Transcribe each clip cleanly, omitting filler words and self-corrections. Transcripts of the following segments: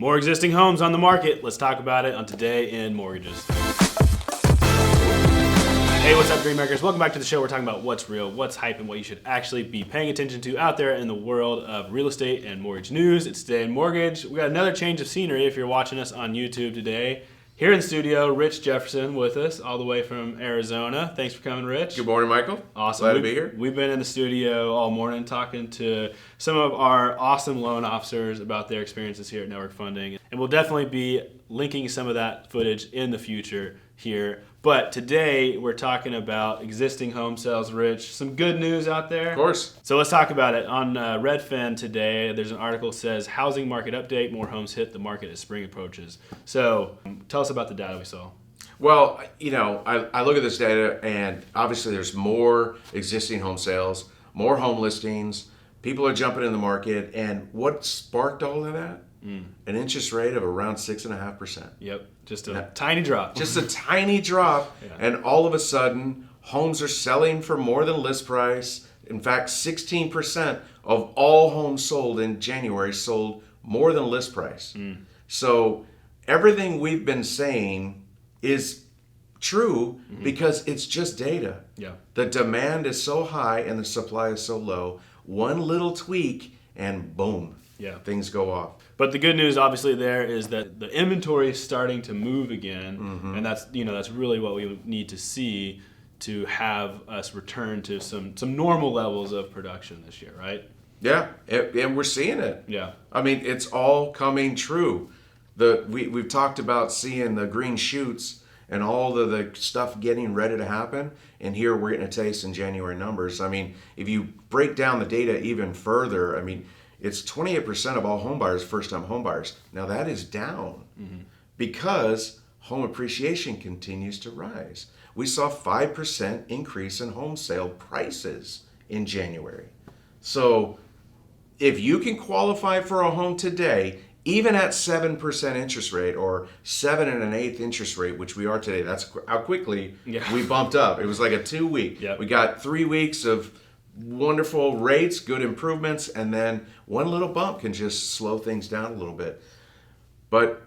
More existing homes on the market. Let's talk about it on Today in Mortgages. Hey, what's up, Dreammakers? Welcome back to the show. We're talking about what's real, what's hype, and what you should actually be paying attention to out there in the world of real estate and mortgage news. It's Today in Mortgage. We got another change of scenery if you're watching us on YouTube today. Here in studio, Rich Jefferson with us, all the way from Arizona. Thanks for coming, Rich. Good morning, Michael. Awesome. Glad to be here. We've been in the studio all morning talking to some of our awesome loan officers about their experiences here at Network Funding. And we'll definitely be linking some of that footage in the future here. But today we're talking about existing home sales, Rich. Some good news out there. Of course. So let's talk about it. On Redfin today, there's an article that says, housing market update, more homes hit the market as spring approaches. So tell us about the data we saw. Well, I look at this data, and obviously there's more existing home sales, more home listings, people are jumping in the market, and what sparked all of that? An interest rate of around 6.5%. Yep, just a tiny drop. Just a tiny drop, and all of a sudden, homes are selling for more than list price. In fact, 16% of all homes sold in January sold more than list price. So everything we've been saying is true because it's just data. Yeah. The demand is so high and the supply is so low. One little tweak and boom, things go off. But the good news, obviously, there is that the inventory is starting to move again, and that's really what we need to see to have us return to some normal levels of production this year, right? Yeah, and we're seeing it. Yeah. I mean, it's all coming true. We've talked about seeing the green shoots and all of the stuff getting ready to happen, and here we're getting a taste in January numbers. I mean, if you break down the data even further, I mean, it's 28% of all home buyers, first-time home buyers. Now that is down because home appreciation continues to rise. We saw 5% increase in home sale prices in January. So if you can qualify for a home today, even at 7% interest rate or 7 1/8 interest rate, which we are today, that's how quickly we bumped up. It was like a 2 week. Yep. We got 3 weeks of wonderful rates, good improvements, and then one little bump can just slow things down a little bit. But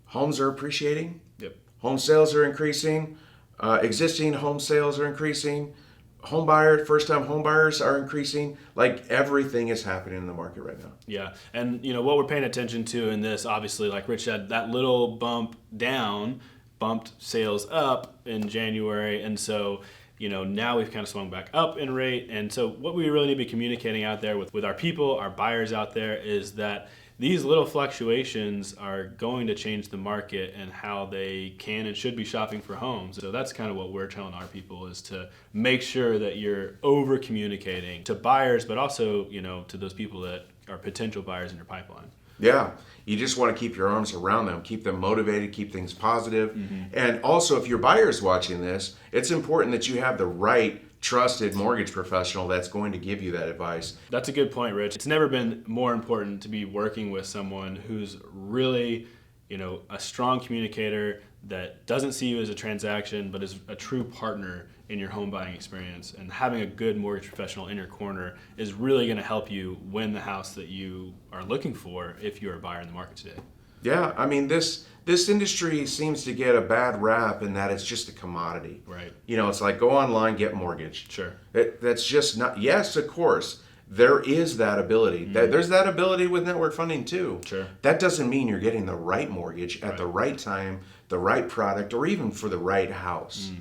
homes are appreciating. Yep. Home sales are increasing. Existing home sales are increasing. Home buyers, first-time home buyers are increasing. Like everything is happening in the market right now. Yeah, and what we're paying attention to in this, obviously, like Rich said, that little bump down bumped sales up in January, and so now we've kind of swung back up in rate. And so what we really need to be communicating out there with our people, our buyers out there, is that these little fluctuations are going to change the market and how they can and should be shopping for homes. So that's kind of what we're telling our people, is to make sure that you're over communicating to buyers, but also, to those people that are potential buyers in your pipeline. Yeah, you just want to keep your arms around them, keep them motivated, keep things positive. And also, if your buyer's watching this, it's important that you have the right trusted mortgage professional that's going to give you that advice. That's a good point, Rich. It's never been more important to be working with someone who's really, a strong communicator that doesn't see you as a transaction, but is a true partner in your home buying experience. And having a good mortgage professional in your corner is really going to help you win the house that you are looking for if you're a buyer in the market today. Yeah, I mean, this industry seems to get a bad rap in that it's just a commodity. Right. It's like go online, get mortgaged. Sure. That's just not, yes, of course, there is that ability. There's that ability with network funding too. Sure. That doesn't mean you're getting the right mortgage at the right time, the right product, or even for the right house.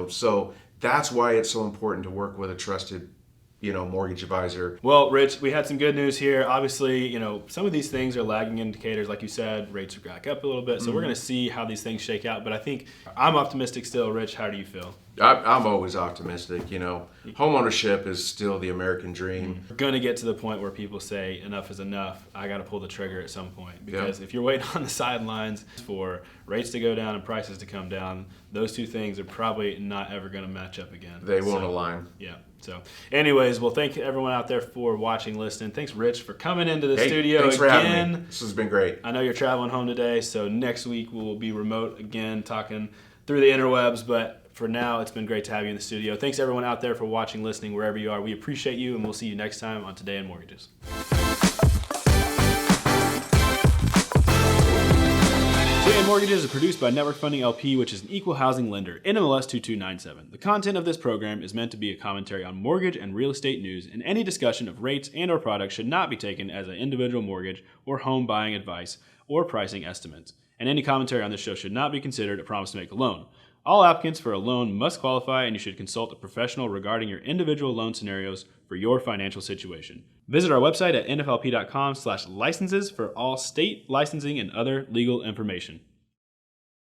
So that's why it's so important to work with a trusted mortgage advisor. Well, Rich, we had some good news here. Obviously, some of these things are lagging indicators. Like you said, rates are back up a little bit. So we're going to see how these things shake out. But I think I'm optimistic still. Rich, how do you feel? I'm always optimistic. Home ownership is still the American dream. We're going to get to the point where people say enough is enough. I got to pull the trigger at some point. Because if you're waiting on the sidelines for rates to go down and prices to come down, those two things are probably not ever going to match up again. They won't align. Yeah. So anyways, well, thank everyone out there for watching, listening. Thanks, Rich, for coming into the studio thanks again. for having me. This has been great. I know you're traveling home today, so next week we'll be remote again, talking through the interwebs. But for now, it's been great to have you in the studio. Thanks, everyone out there, for watching, listening, wherever you are. We appreciate you, and we'll see you next time on Today in Mortgages. Mortgages is produced by Network Funding LP, which is an equal housing lender, NMLS 2297. The content of this program is meant to be a commentary on mortgage and real estate news, and any discussion of rates and or products should not be taken as an individual mortgage or home buying advice or pricing estimates. And any commentary on this show should not be considered a promise to make a loan. All applicants for a loan must qualify, and you should consult a professional regarding your individual loan scenarios for your financial situation. Visit our website at nflp.com/licenses for all state licensing and other legal information.